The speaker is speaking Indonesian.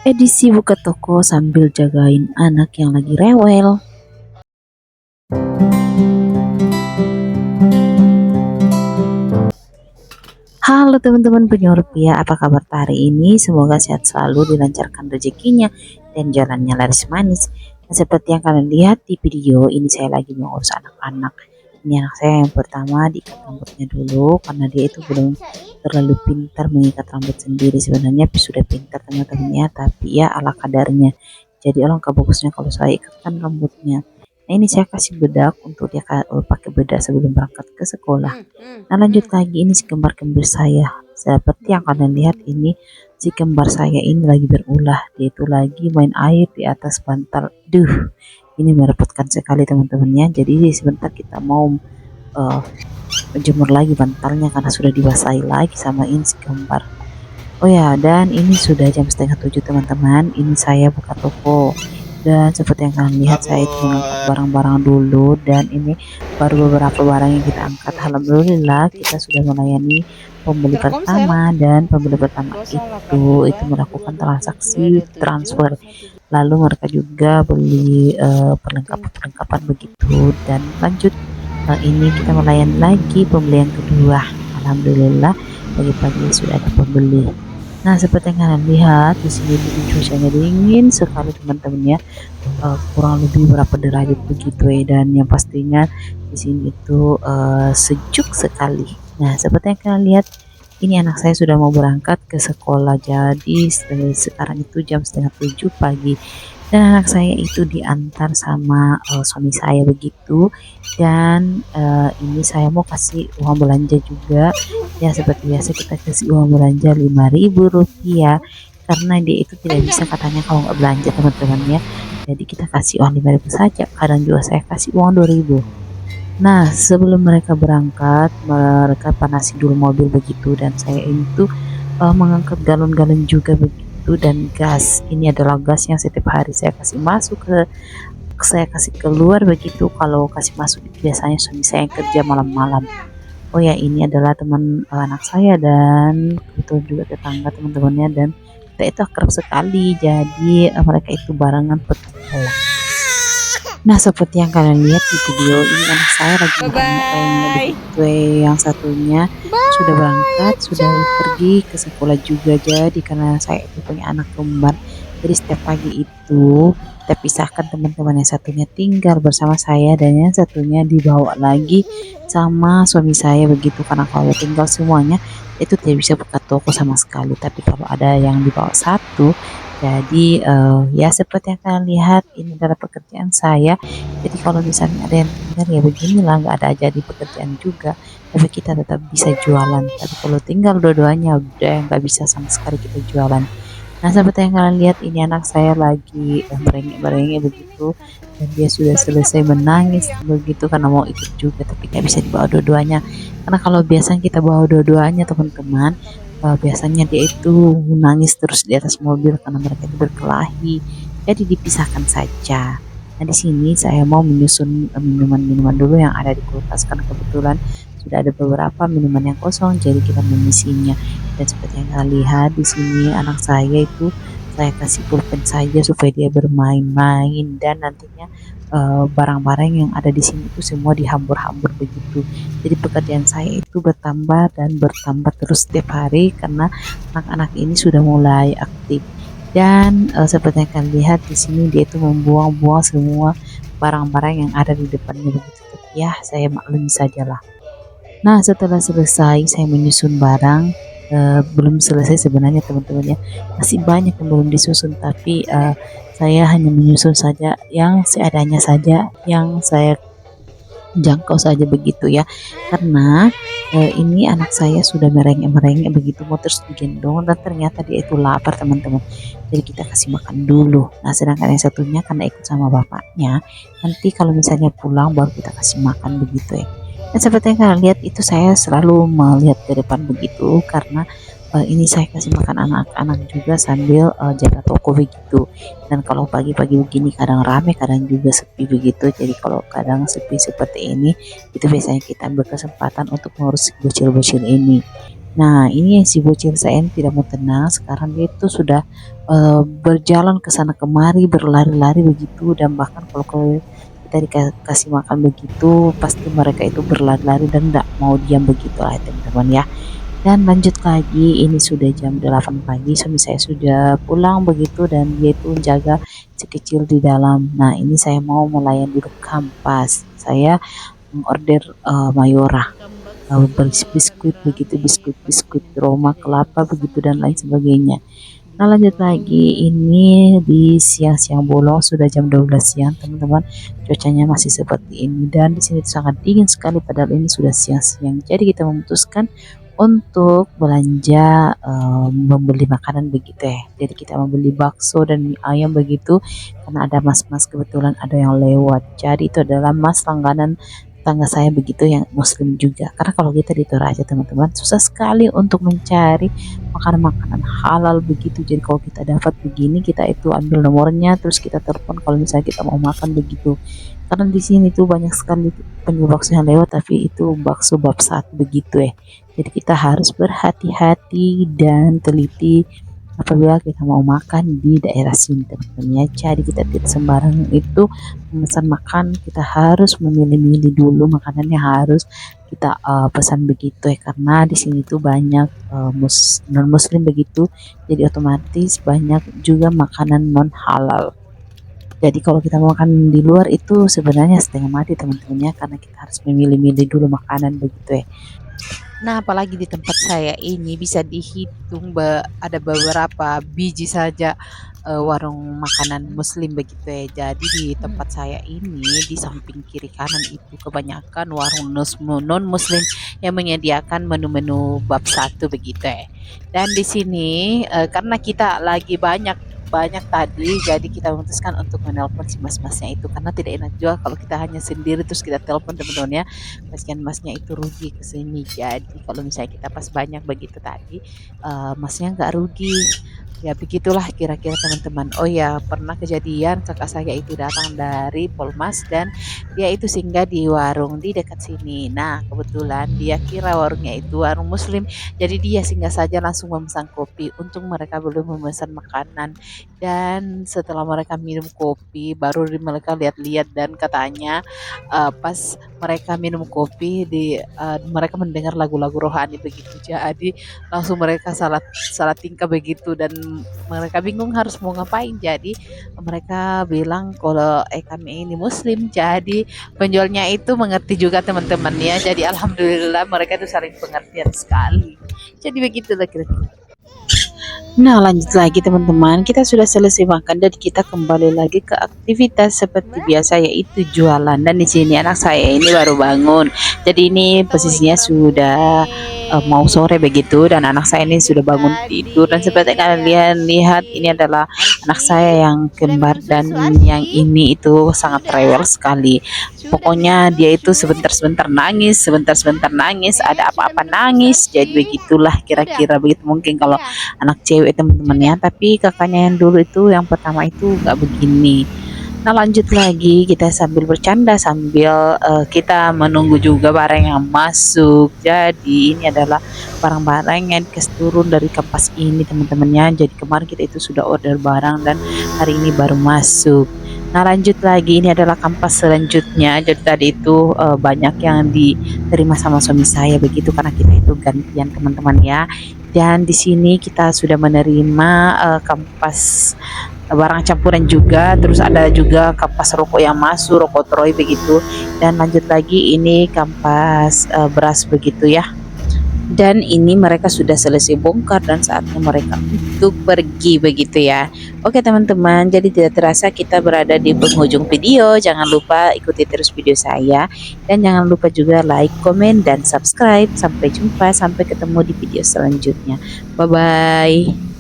Edisi buka toko sambil jagain anak yang lagi rewel. Halo teman-teman penjual rupiah, apa kabar hari ini? Semoga sehat selalu, dilancarkan rezekinya, dan jalannya laris manis. Nah, seperti yang kalian lihat di video ini, saya lagi mengurus anak-anak. Ini anak saya yang pertama, diikat rambutnya dulu karena dia itu belum terlalu pintar mengikat rambut sendiri. Sebenarnya sudah pintar teman-temannya, tapi ya ala kadarnya. Jadi alangkah bagusnya kalau saya ikatkan rambutnya. Nah, ini saya kasih bedak untuk dia pakai bedak sebelum berangkat ke sekolah. Nah, lanjut lagi, ini si kembar kembar saya. Seperti yang kalian lihat, ini si kembar saya ini lagi berulah. Dia itu lagi main air di atas bantal. Duh, ini merepotkan sekali teman-temannya. Jadi sebentar kita mau menjemur lagi bantalnya karena sudah dibasahi lagi sama ini si kembar. Oh ya, dan ini sudah jam setengah 7 teman-teman. Ini saya buka toko. Dan seperti yang kalian lihat, saya itu mengangkat barang-barang dulu, dan ini baru beberapa barang yang kita angkat. Alhamdulillah kita sudah melayani pembeli pertama, dan pembeli pertama itu melakukan transaksi transfer. Lalu mereka juga beli perlengkapan-perlengkapan begitu, dan lanjut ini kita melayani lagi pembeli yang kedua. Alhamdulillah pagi-pagi sudah ada pembeli. Nah, seperti yang kalian lihat di sini cuacanya dingin sekali teman-teman ya, kurang lebih berapa derajat begitu ya, dan yang pastinya di sini itu sejuk sekali. Nah, seperti yang kalian lihat, ini anak saya sudah mau berangkat ke sekolah. Jadi sekarang itu jam setengah 7 pagi, dan anak saya itu diantar sama suami saya begitu. Dan ini saya mau kasih uang belanja juga ya, seperti biasa kita kasih uang belanja Rp5.000 karena dia itu tidak bisa katanya kalau nggak belanja teman-teman ya. Jadi kita kasih uang 5.000 saja, kadang juga saya kasih uang 2.000. Nah, sebelum mereka berangkat, mereka panasi dulu mobil begitu, dan saya itu mengangkat galon-galon juga begitu, dan gas. Ini adalah gas yang setiap hari saya kasih masuk saya kasih keluar begitu. Kalau kasih masuk itu biasanya suami saya yang kerja malam-malam. Oh ya, ini adalah teman anak saya, dan kebetulan juga tetangga teman-temannya, dan kita itu akrab sekali. Jadi mereka itu barengan petualang. Nah, seperti yang kalian lihat di video ini, anak saya lagi makan begitu. Yang satunya sudah berangkat, sudah pergi ke sekolah juga. Jadi karena saya itu punya anak kembar, jadi setiap pagi itu kita pisahkan, teman-teman. Yang satunya tinggal bersama saya, dan yang satunya dibawa lagi sama suami saya begitu. Karena kalau tinggal semuanya itu tidak bisa buka toko sama sekali, tapi kalau ada yang dibawa satu, jadi ya seperti yang kalian lihat, ini adalah pekerjaan saya. Jadi kalau misalnya ada yang tinggal ya beginilah, nggak ada aja di pekerjaan juga, tapi kita tetap bisa jualan. Tapi kalau tinggal dua-duanya udah nggak bisa sama sekali kita jualan. Nah, seperti yang kalian lihat, ini anak saya lagi merengek-merengek begitu, dan dia sudah selesai menangis begitu karena mau ikut juga, tapi nggak bisa dibawa dua-duanya. Karena kalau biasanya kita bawa dua-duanya teman-teman, biasanya dia itu nangis terus di atas mobil karena mereka itu berkelahi. Jadi dipisahkan saja. Nah, di sini saya mau menyusun minuman-minuman dulu yang ada di kulkas, karena kebetulan sudah ada beberapa minuman yang kosong, jadi kita mengisinya. Dan seperti yang kalian lihat di sini, anak saya itu saya kasih pulpen saja supaya dia bermain-main, dan nantinya barang-barang yang ada di sini itu semua dihambur-hambur begitu. Jadi pekerjaan saya itu bertambah dan bertambah terus setiap hari karena anak-anak ini sudah mulai aktif. Dan seperti yang kalian lihat di sini, dia itu membuang-buang semua barang-barang yang ada di depannya begitu. Tapi ya saya maklumi sajalah. Nah, setelah selesai saya menyusun barang, belum selesai sebenarnya teman-teman ya, masih banyak yang belum disusun, tapi saya hanya menyusun saja yang seadanya saja, yang saya jangkau saja begitu ya. Karena ini anak saya sudah merengek-merengek begitu, mau terus digendong, dan ternyata dia itu lapar teman-teman. Jadi kita kasih makan dulu. Nah, sedangkan yang satunya karena ikut sama bapaknya, nanti kalau misalnya pulang baru kita kasih makan begitu ya. Dan seperti yang kalian lihat itu, saya selalu melihat ke depan begitu karena ini saya kasih makan anak-anak juga sambil jaga toko begitu. Dan kalau pagi-pagi begini kadang rame, kadang juga sepi begitu. Jadi kalau kadang sepi seperti ini, itu biasanya kita berkesempatan untuk mengurus bocil-bocil ini. Nah, ini yang si bocil saya ini tidak mau tenang. Sekarang dia itu sudah berjalan ke sana kemari, berlari-lari begitu, dan bahkan kalau kita dikasih makan begitu, pasti mereka itu berlari-lari dan tidak mau diam begitu lah teman-teman ya. Dan lanjut lagi, ini sudah jam 8 pagi, suami saya sudah pulang begitu dan dia itu menjaga si kecil di dalam. Nah, ini saya mau melayan dulu kampas. Saya mengorder Mayora, biskuit begitu, biskuit Roma kelapa begitu dan lain sebagainya. Nah, lanjut lagi, ini di siang-siang bolong, sudah jam 12 siang teman-teman, cuacanya masih seperti ini dan di sini sangat dingin sekali padahal ini sudah siang-siang. Jadi kita memutuskan untuk belanja, membeli makanan begitu ya. Jadi kita membeli bakso dan mie ayam begitu karena ada mas-mas, kebetulan ada yang lewat. Jadi itu adalah mas langganan tetangga saya begitu yang muslim juga. Karena kalau kita di Toraja teman-teman, susah sekali untuk mencari makanan-makanan halal begitu. Jadi kalau kita dapat begini, kita itu ambil nomornya terus kita telepon kalau misalnya kita mau makan begitu. Karena di sini tuh banyak sekali penjual bakso yang lewat, tapi itu bakso bab satu begitu ya. Jadi kita harus berhati-hati dan teliti apabila kita mau makan di daerah sini teman-teman ya. Jadi kita tidak sembarangan itu memesan makan, kita harus memilih-milih dulu makanannya, harus kita pesan begitu ya, karena di sini tuh banyak non muslim begitu, jadi otomatis banyak juga makanan non halal. Jadi kalau kita mau makan di luar itu sebenarnya setengah mati teman-teman ya, karena kita harus memilih-milih dulu makanan begitu ya. Nah, apalagi di tempat saya ini bisa dihitung ada beberapa biji saja warung makanan muslim begitu ya. Jadi di tempat saya ini di samping kiri kanan itu kebanyakan warung non muslim yang menyediakan menu-menu bab satu begitu ya. Dan di sini karena kita lagi banyak banyak tadi, jadi kita memutuskan untuk menelpon si mas-masnya itu karena tidak enak juga kalau kita hanya sendiri terus kita telepon teman-teman ya, kasihan masnya itu rugi ke sini. Jadi kalau misalnya kita pas banyak begitu tadi, masnya nggak rugi. Ya begitulah kira-kira teman-teman. Oh ya, pernah kejadian kakak saya itu datang dari Polmas dan dia itu singgah di warung di dekat sini. Nah, kebetulan dia kira warungnya itu warung muslim, jadi dia singgah saja langsung memesan kopi. Untung mereka belum memesan makanan. Dan setelah mereka minum kopi, baru mereka lihat-lihat dan katanya pas mereka minum kopi mereka mendengar lagu-lagu rohani begitu. Jadi langsung mereka salah salah tingkah begitu dan mereka bingung harus mau ngapain. Jadi mereka bilang kalau kami ini muslim, jadi penjualnya itu mengerti juga teman-teman ya. Jadi alhamdulillah mereka itu saling pengertian sekali. Jadi begitulah kira-kira. Nah, lanjut lagi teman-teman, kita sudah selesai makan dan kita kembali lagi ke aktivitas seperti biasa, yaitu jualan. Dan di sini anak saya ini baru bangun, jadi ini posisinya sudah mau sore begitu, dan anak saya ini sudah bangun tidur. Dan seperti kalian lihat, ini adalah anak saya yang kembar dan yang ini itu sangat rewel sekali. Pokoknya dia itu sebentar-sebentar nangis, sebentar-sebentar nangis, ada apa-apa nangis. Jadi begitulah kira-kira begitu mungkin kalau anak cewek teman-teman ya, tapi kakaknya yang dulu itu yang pertama itu nggak begini. Nah, lanjut lagi kita sambil bercanda sambil kita menunggu juga barang yang masuk. Jadi ini adalah barang-barang yang dikasih turun dari kampas ini teman-temannya. Jadi kemarin kita itu sudah order barang dan hari ini baru masuk. Nah, lanjut lagi, ini adalah kampas selanjutnya. Jadi tadi itu banyak yang diterima sama suami saya begitu karena kita itu gantian teman-teman ya. Dan di sini kita sudah menerima kampas barang campuran juga, terus ada juga kampas rokok yang masuk, rokok Troy begitu. Dan lanjut lagi ini kampas beras begitu ya. Dan ini mereka sudah selesai bongkar dan saatnya mereka untuk pergi begitu ya. Oke teman-teman, jadi tidak terasa kita berada di penghujung video. Jangan lupa ikuti terus video saya dan jangan lupa juga like, komen, dan subscribe. Sampai jumpa, sampai ketemu di video selanjutnya. Bye bye.